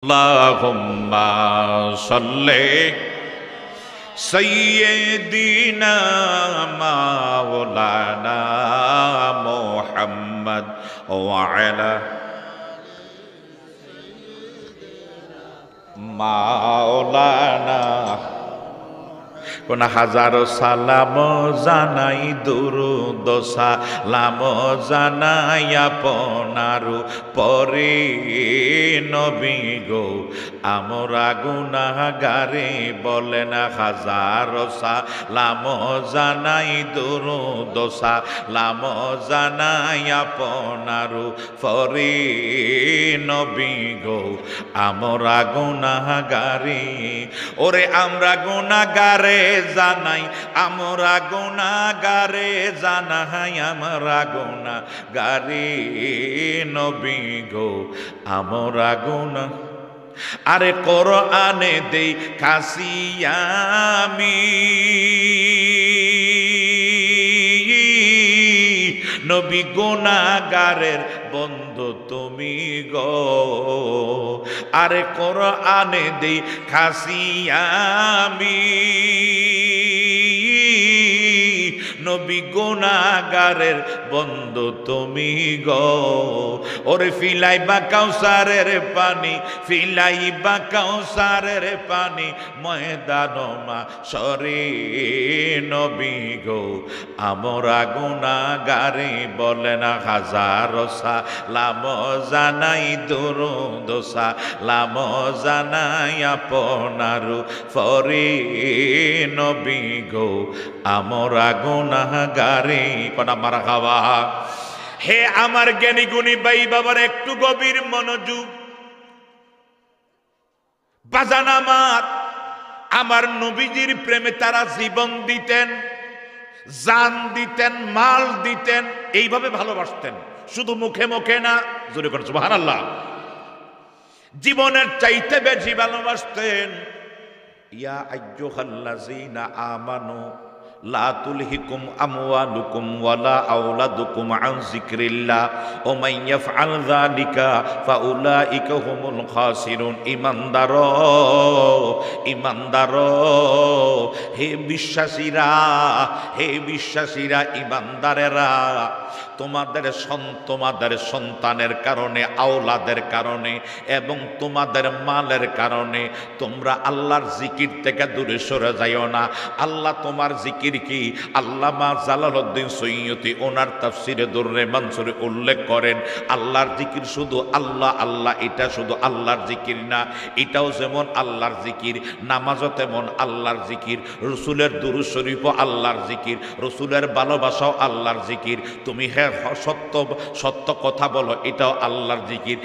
আল্লাহুম্মা সাল্লি সাইয়্যিদিনা মাওলানা মুহাম্মদ ওয়া আলা মাওলানা কোন হাজারো সালাম জানাই দুরুদ সালাম জানাই আপনার পরে নবী গো আমরা গুনাহগারে বলেন হাজারো সালাম জানাই দুরুদ সালাম জানাই আপনার পরে নবী গো আমরা গুনাহগারে ওরে আমরা গুনাহগারে জানাই আমরা গুনাহগারে জানাই আমরা গুনাহগারে নবী গো আমরা গুনাহ আরে কোরআনে দেই কাসিয়ামি নবী গুনাহগারের বন্ধু তুমি গো আরে কোরআনে দেই খাসিয়ামি নবী গুনাহগারের বন্ধু তুমি গো ওরে ফিলাইবা কাউসারের পানি ফিলাইবা কাউসারের পানি ময়দানমা সরে নবী গো আমরা গুনাহগারে বলেন হাজারো সালাম জানাই দুরুদ সালাম জানাই আপনার পরে নবী গো আমরা গুনাহগারে কোন মারহাবা। হে আমার জ্ঞানী গুণী ভাই বাবার একটু গভীর মনোযোগ। বাজান আমার নবীজির প্রেমে তারা জীবন দিতেন, জান দিতেন, মাল দিতেন, এইভাবে ভালোবাসতেন, শুধু মুখে মুখে না। জোরে করে সুবহানাল্লাহ। জীবনের চাইতে বেশি ভালোবাসতেন। ইয়া আইয়ুহাল্লাযীনা আমানু লা তুলহিকুম আমওয়ালুকুম ওয়ালা আওলাদুকুম আন যিকরিল্লাহ ওয়া মান ইয়াফআল যালিকা ফাউলাইকা হুমুল খাসিরুন। ইমানদারো হে বিশ্বাসীরা ইমানদারেরা, তোমাদের সন্তানের কারণে, আওলাদের কারণে এবং তোমাদের মালের কারণে তোমরা আল্লাহর জিকির থেকে দূরে সরে যাইও না। আল্লাহ তোমার জিকির কি? আল্লামা জালালউদ্দিন সৈয়দী ওনার তাফসিরে দুররে মানসুরে উল্লেখ করেন, আল্লাহর জিকির শুধু আল্লাহ আল্লাহ, এটা শুধু আল্লাহর জিকির না, এটাও যেমন আল্লাহর জিকির, নামাজও তেমন আল্লাহর জিকির, রসুলের দুরূদ শরীফও আল্লাহর জিকির, রসুলের ভালোবাসাও আল্লাহর জিকির। তুমি সত্য কথা বলো, এটাও আল্লাহর জিকির।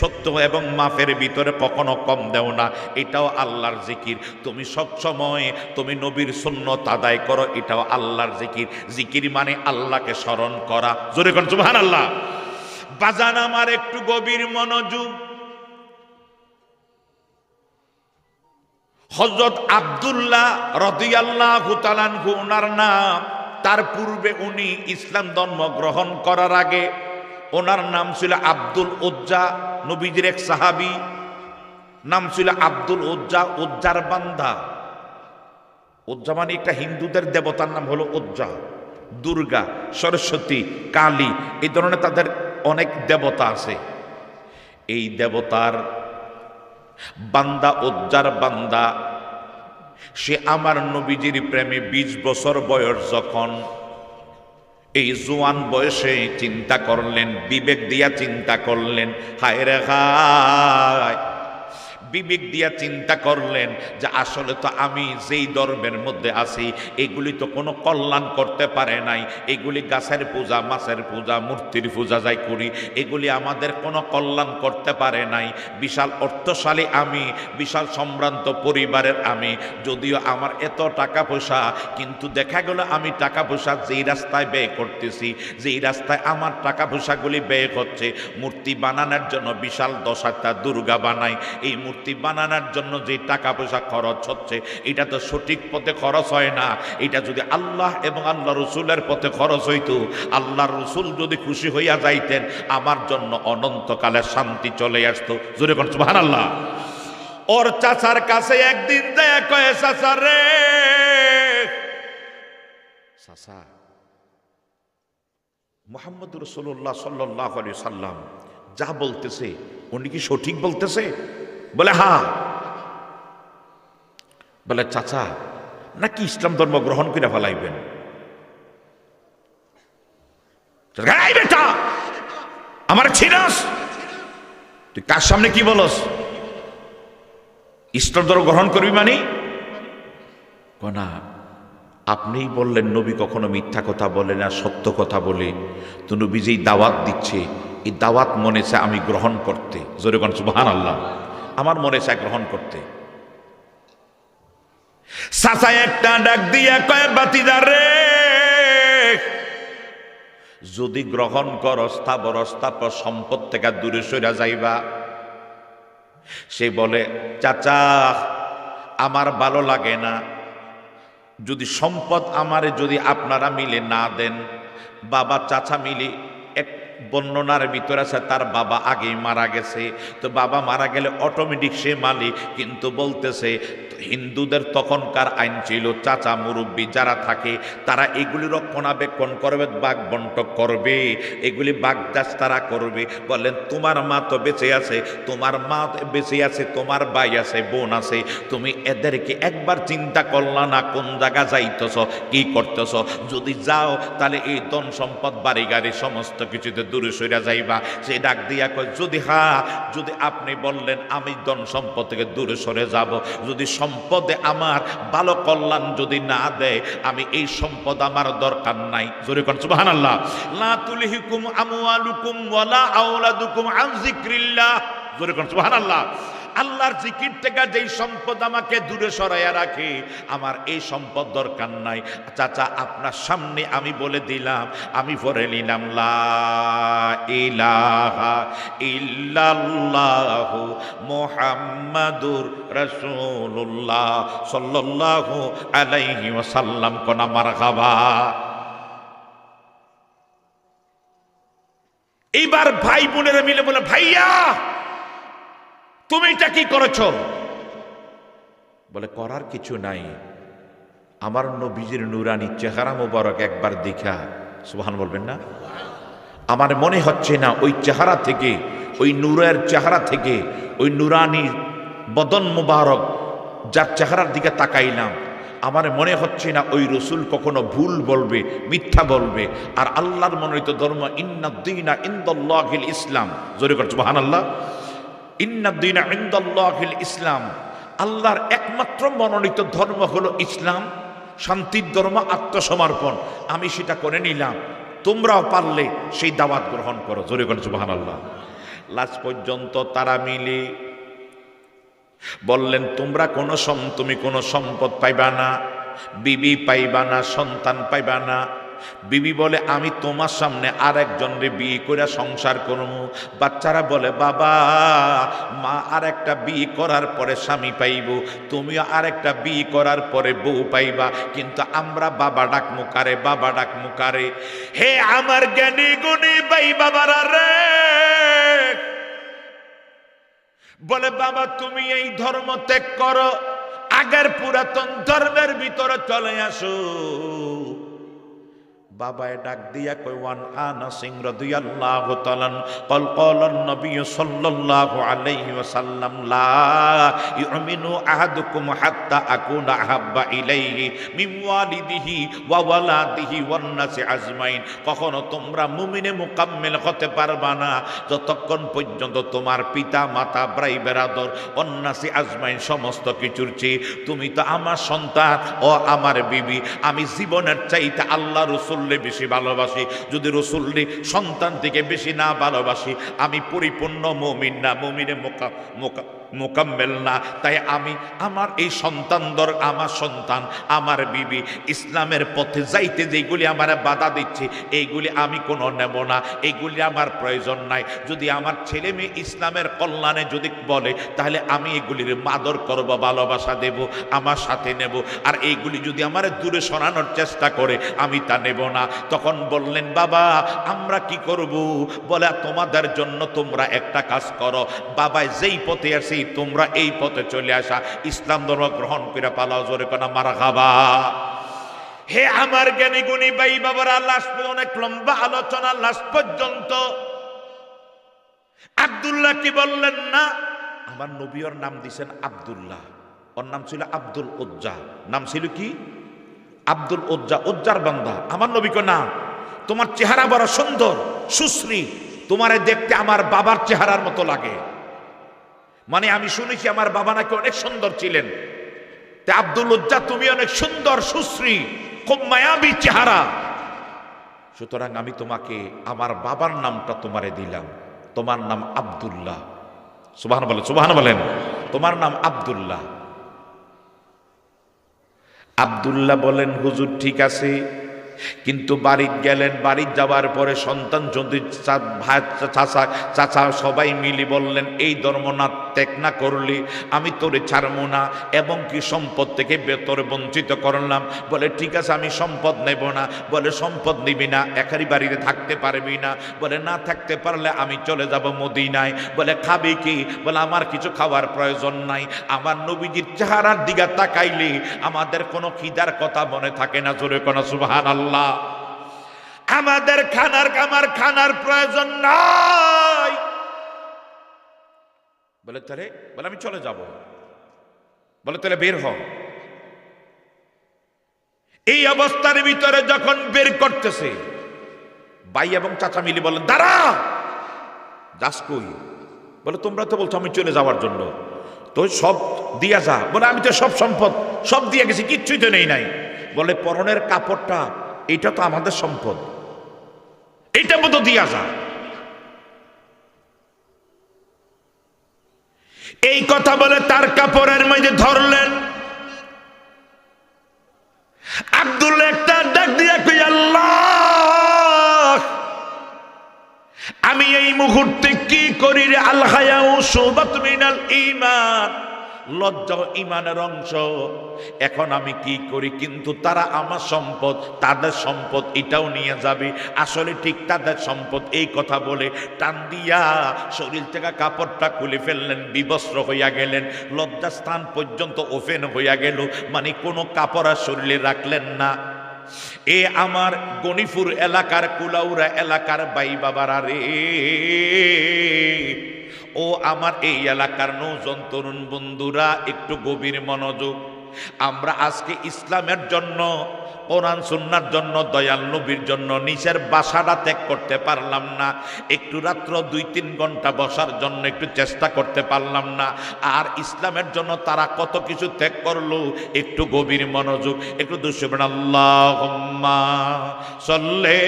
সত্য এবং মাফের ভিতরে কখনো কম দেও না, এটাও আল্লাহর জিকির। তুমি সবসময় তুমি নবীর সুন্নাত আদায় করো, এটাও আল্লাহর জিকির। জিকির মানে আল্লাহকে স্মরণ করা। জোরে কোন সুবহানাল্লাহ। বাজান আমার একটু গভীর মনোযোগ। হযরত আব্দুল্লাহ রাদিয়াল্লাহু তাআলা আনহু ওনার নাম। তার পূর্বে উনি ইসলাম ধর্ম গ্রহণ করার আগে ওনার নাম ছিল আব্দুল উজ্জা। নবীজির এক সাহাবী, নাম ছিল আব্দুল উজ্জা, উজ্জার বান্দা। উজ্জা মানে একটা হিন্দুদের দেবতার নাম হলো উজ্জা। দুর্গা, সরস্বতী, কালী, এই ধরনের তাদের অনেক দেবতা আছে। এই দেবতার বান্দা, উজ্জার বান্দা, সে আমার নবীজির প্রেমে 20 বছর বয়স যখন, এই জোয়ান বয়সে চিন্তা করলেন, বিবেক দিয়া চিন্তা করলেন, হায় রে হায়, বিবেক দিয়া চিন্তা করলেন যে আসলে তো আমি যেই ধর্মের মধ্যে আছি এগুলি তো কোনো কল্যাণ করতে পারে নাই। এগুলি গাছের পূজা, মাছের পূজা, মূর্তির পূজা যাই করি, এগুলি আমাদের কোনো কল্যাণ করতে পারে নাই। বিশাল অর্থশালী আমি, বিশাল সম্ভ্রান্ত পরিবারের আমি, যদিও আমার এত টাকা পয়সা, কিন্তু দেখা গেল আমি টাকা পয়সা যেই রাস্তায় ব্যয় করতেছি, যেই রাস্তায় আমার টাকা পয়সাগুলি ব্যয় হচ্ছে, মূর্তি বানানোর জন্য বিশাল 10টা দুর্গা বানাই, এই মূর্তি মূর্তি বানানোর জন্য যে টাকা পয়সা খরচ হচ্ছে এটা তো সঠিক পথে খরচ হয় না। এটা যদি আল্লাহ এবং আল্লাহ রসুলের পথে খরচ হইতো, আল্লাহর রসুল যদি খুশি হইয়া যাইতেন, আমার জন্য অনন্তকালে শান্তি চলে আসতো। জোরে কোন সুবহানাল্লাহ। ওর চাচার কাছে একদিন যায়, কয়ে চাচা রে, চাচা মুহাম্মদ রাসূলুল্লাহ সাল্লাল্লাহু আলাইহি সাল্লাম যা বলতেছে উনি কি সঠিক বলতেছে? বলে হ্যাঁ। বলে চাচা নাকি ইসলাম ধর্ম গ্রহণ করে ফেলাইবেন? বেটা আমার ছিনাস, তুই কার সামনে কি বলস? ইসলাম ধর্ম গ্রহণ করবি মানে? না, আপনিই বললেন নবী কখনো মিথ্যা কথা বলে না, সত্য কথা বলে। তো নবী যেই দাওয়াত দিচ্ছে, এই দাওয়াত মনে চায় আমি গ্রহণ করতে। জোরে কোন সুবহানাল্লাহ। আমার মনে চায় গ্রহণ করতে। চাচা একটা ডাক দিয়া কয়, বাতিজা রে, যদি গ্রহণ করস তারপর সম্পদ থেকে দূরে সরে যাইবা। সে বলে চাচা আমার ভালো লাগে না, যদি সম্পদ আমারে যদি আপনারা মিলে না দেন, বাবা চাচা মিলে, এক বর্ণনার ভিতরে আছে তার বাবা আগেই মারা গেছে, তো বাবা মারা গেলে অটোমেটিক সে মালিক। কিন্তু বলতেছে হিন্দুদের তখনকার আইন ছিল চাচা মুরব্বী যারা থাকে তারা এগুলি রক্ষণাবেক্ষণ করবে, বাঘ বন্টক করবে, এগুলি বাগদাস তারা করবে। বললেন তোমার মা তো বেঁচে আছে, তোমার মা বেঁচে আছে, তোমার ভাই আছে, বোন আছে, তুমি এদেরকে একবার চিন্তা করলা না কোন জায়গা যাইতেছ, কি করতেছ? যদি যাও তাহলে এই ধন সম্পদ বাড়ি গাড়ি সমস্ত কিছুতে দূরে সরে যাইবা। সে ডাক দিয়া কয়, যদি হ্যাঁ, যদি আপনি বললেন আমি ধন সম্পদ থেকে দূরে সরে যাব, যদি সম্পদে আমার ভালো কল্যাণ যদি না দেয়, আমি এই সম্পদ আমার দরকার নাই। জোরে কোন সুবহানাল্লাহ। লা তুলহিকুম আমওয়ালুকুম ওয়ালা আওলাদুকুম আন যিকরিল্লাহ। জোরে কোন সুবহানাল্লাহ। আল্লাহর জিকির থেকে যেই সম্পদ আমাকে দূরে সরাইয়া রাখে, আমার এই সম্পদ দরকার নাই। চাচা আপনার সামনে আমি বলে দিলাম, আমি পড়ে নিলাম লা ইলাহা ইল্লাল্লাহু মুহাম্মাদুর রাসূলুল্লাহ সাল্লাল্লাহু আলাইহি ওয়াসাল্লাম। কোন মারহাবা। এইবার ভাই বোনেরা মিলে বলে, ভাইয়া তুমি এটা কি করেছো? বলে করার কিছু নাই, আমার নবীজির নুরানি চেহারা মোবারক একবার দেখা। সুবহান বলবেন না? আমার মনে হচ্ছে না ওই চেহারা থেকে, ওই নূরের চেহারা থেকে, ওই নুরানি বদন মোবারক যার চেহারার দিকে তাকাইলাম, আমার মনে হচ্ছে না ওই রসুল কখনো ভুল বলবে, মিথ্যা বলবে। আর আল্লাহর মনোনীত ধর্ম ইন্নাদ-দীনা ইনদাল্লাহিল ইসলাম। জোরে করে সুবহানাল্লাহ। ইন্নাদ-দীনা ইনদাল্লাহিল ইসলাম। আল্লাহর একমাত্র মনোনীত ধর্ম হলো ইসলাম, শান্তির ধর্ম, আত্মসমর্পণ। আমি সেটা করে নিলাম, তোমরাও পারলে সেই দাওয়াত গ্রহণ করো। জোরে করে সুবহানাল্লাহ। লাস্ট পর্যন্ত তারা মিলে বললেন তুমি কোনো সম্পদ পাইবা না, বিবি পাইবা না, সন্তান পাইবা না। বিবি বলে আমি তোমার সামনে আর একজনরে বিয়ে করে সংসার করবো। বাচ্চারা বলে বাবা, মা আর একটা বিয়ে করার পরে স্বামী পাইব, তুমিও আর একটা বিয়ে করার পরে বউ পাইবা, কিন্তু আমরা বাবা ডাক মুকারে, বাবা ডাক মুকারে। হে আমার জ্ঞানী গুণী ভাই বাবারা রে, বলে বাবা তুমি এই ধর্ম ত্যাগ করো, আগের পুরাতন ধর্মের ভিতরে চলে আসো। বাবায় ডাক দিয়া কই, ওয়ান আনাস রাদিয়াল্লাহু তাআলা ক্বাল ক্বালান নবী সাল্লাল্লাহু আলাইহি ওয়াসাল্লাম লা ইউমিনু আহাদুকুম হাত্তা আকুনা আহাব্বা ইলাইহি মিন ওয়ালিদিহি ওয়া ওয়ালাদিহি ওয়ান নাসি আজমাইন। কখনো তোমরা মুমিনে মুকাম্মিল হতে পারবা না যতক্ষণ পর্যন্ত তোমার পিতা মাতা ভাই বেরাদর অন্নাসি আজমাইন সমস্ত কিছুর চেয়ে তুমি তো আমার সন্তান ও আমার বিবি। আমি জীবনের চাইতে আল্লাহ রাসূল রসুলরে বেশি ভালোবাসি, যদি রসুলরে সন্তান থেকে বেশি না ভালোবাসি আমি পরিপূর্ণ মুমিন না, মুমিনে মোকাম্মেল না। তাই আমি আমার এই সন্তানদের, আমার সন্তান, আমার বিবি ইসলামের পথে যাইতে যেগুলি আমার বাধা দিচ্ছে এইগুলি আমি কোনো নেব না, এইগুলি আমার প্রয়োজন নাই। যদি আমার ছেলে মেয়ে ইসলামের কল্যাণে যদি বলে তাহলে আমি এগুলির আদর করব, ভালোবাসা দেব, আমার সাথে নেব। আর এইগুলি যদি আমার দূরে সরানোর চেষ্টা করে আমি তা নেব না। তখন বললেন বাবা আমরা কি করব? বলে তোমাদের জন্য তোমরা একটা কাজ করো, বাবা যেই পথে আসি তোমরা এই পথে চলে আসা, ইসলাম ধর্ম গ্রহণ করে পালাও। জোরে কোনা মারহাবা। হে আমার জ্ঞানী গুণী ভাই বাবারা, লাস্ট অনেক লম্বা আলোচনা, লাস্ট পর্যন্ত আব্দুল্লাহ কি বললেন না, আমার নবী ওর নাম দিয়েছেন আব্দুল্লাহ, ওর নাম ছিল আব্দুল উজ্জা। নাম ছিল কি? আব্দুল উজ্জা, উজ্জার বান্দা। আমার নবীকে না, তোমার চেহারা বড় সুন্দর সুশ্রী, তোমারে দেখতে আমার বাবার চেহারার মতো লাগে। মানে আমি শুনেছি আমার বাবা নাকি অনেক সুন্দর ছিলেন। তা আব্দুল উজ্জা তুমি অনেক সুন্দর সুশ্রী, খুব মায়াবী চেহারা, সুতরাং আমি তোমাকে আমার বাবার নামটা তোমারে দিলাম, তোমার নাম আব্দুল্লাহ। সুবহান বলেন, সুবহান বলেন। তোমার নাম আব্দুল্লাহ। আব্দুল্লাহ বলেন হুজুর ঠিক আছে, কিন্তু বাড়ি গেলেন, বাড়ি যাওয়ার পরে সন্তান যদি ভাই চাচা সবাই মিলি বললেন এই ধর্ম না ত্যাগ না করলি আমি তোরে ছাড়বো না, এবং কি সম্পদ থেকে তোরে বঞ্চিত করলাম। বলে ঠিক আছে আমি সম্পদ নেব না। বলে সম্পদ নিবি না, একারি বাড়িতে থাকতে পারবি না। বলে না থাকতে পারলে আমি চলে যাব মদিনায়। বলে খাবি কি? বলে আমার কিছু খাওয়ার প্রয়োজন নাই। আমার নবীজির চেহারার দিকে তাকাইলে আমাদের কোনো খিদার কথা মনে থাকে না। জোরে কোনো সুবহানাল্লাহ। আমাদের আমার খানার প্রয়োজন নাই। বলে তাহলে, বলে আমি চলে যাব। বলে তাহলে বের হ। এই অবস্থার ভিতরে যখন বের করতেছে, ভাই এবং চাচা মিলি বলেন দাঁড়া, যাস কই? বলে তোমরা তো বলছো আমি চলে যাওয়ার জন্য, তো সব দিয়া যা। বলে আমি তো সব সম্পদ সব দিয়ে গেছি, কিচ্ছুই তো নেই নাই। বলে পরনের কাপড়টা এটা তো আমাদের সম্পদ, এটা মতো দিয়া যা। এই কথা বলে তার কাপড়ের মধ্যে ধরলেন। আব্দুল্লাহ একটা ডাক দিয়া কই আল্লাহ আমি এই মুহূর্তে কি করি রে? আল হায়াউ শুবাতুন মিনাল ঈমান, লজ্জা ঈমানের অংশ। এখন আমি কি করি? কিন্তু তারা আমার সম্পদ, তাদের সম্পদ এটাও নিয়ে যাবে। আসলে ঠিক তাদের সম্পদ। এই কথা বলে টান দিয়া শরীর থেকে কাপড়টা খুলে ফেললেন, বিবস্ত্র হইয়া গেলেন, লজ্জাস্থান পর্যন্ত ওপেন হইয়া গেল, মানে কোনো কাপড় আর শরীরে রাখলেন না। এ আমার গণিপুর এলাকার কুলাউড়া এলাকার ভাই বাবারা রে, ও আমার এই এলাকার নৌজন তরুণ বন্ধুরা, একটু গভীর মনোযোগ। আমরা আজকে ইসলামের জন্য, কোরআন সুন্নাহর জন্য, দয়াল নবীর জন্য নিচের বাসাটা ত্যাগ করতে পারলাম না, একটু রাত্র 2-3 ঘন্টা বসার জন্য একটু চেষ্টা করতে পারলাম না। আর ইসলামের জন্য তারা কত কিছু ত্যাগ করলো, একটু গভীর মনোযোগ, একটু দুশো আল্লাহুম্মা সাল্লি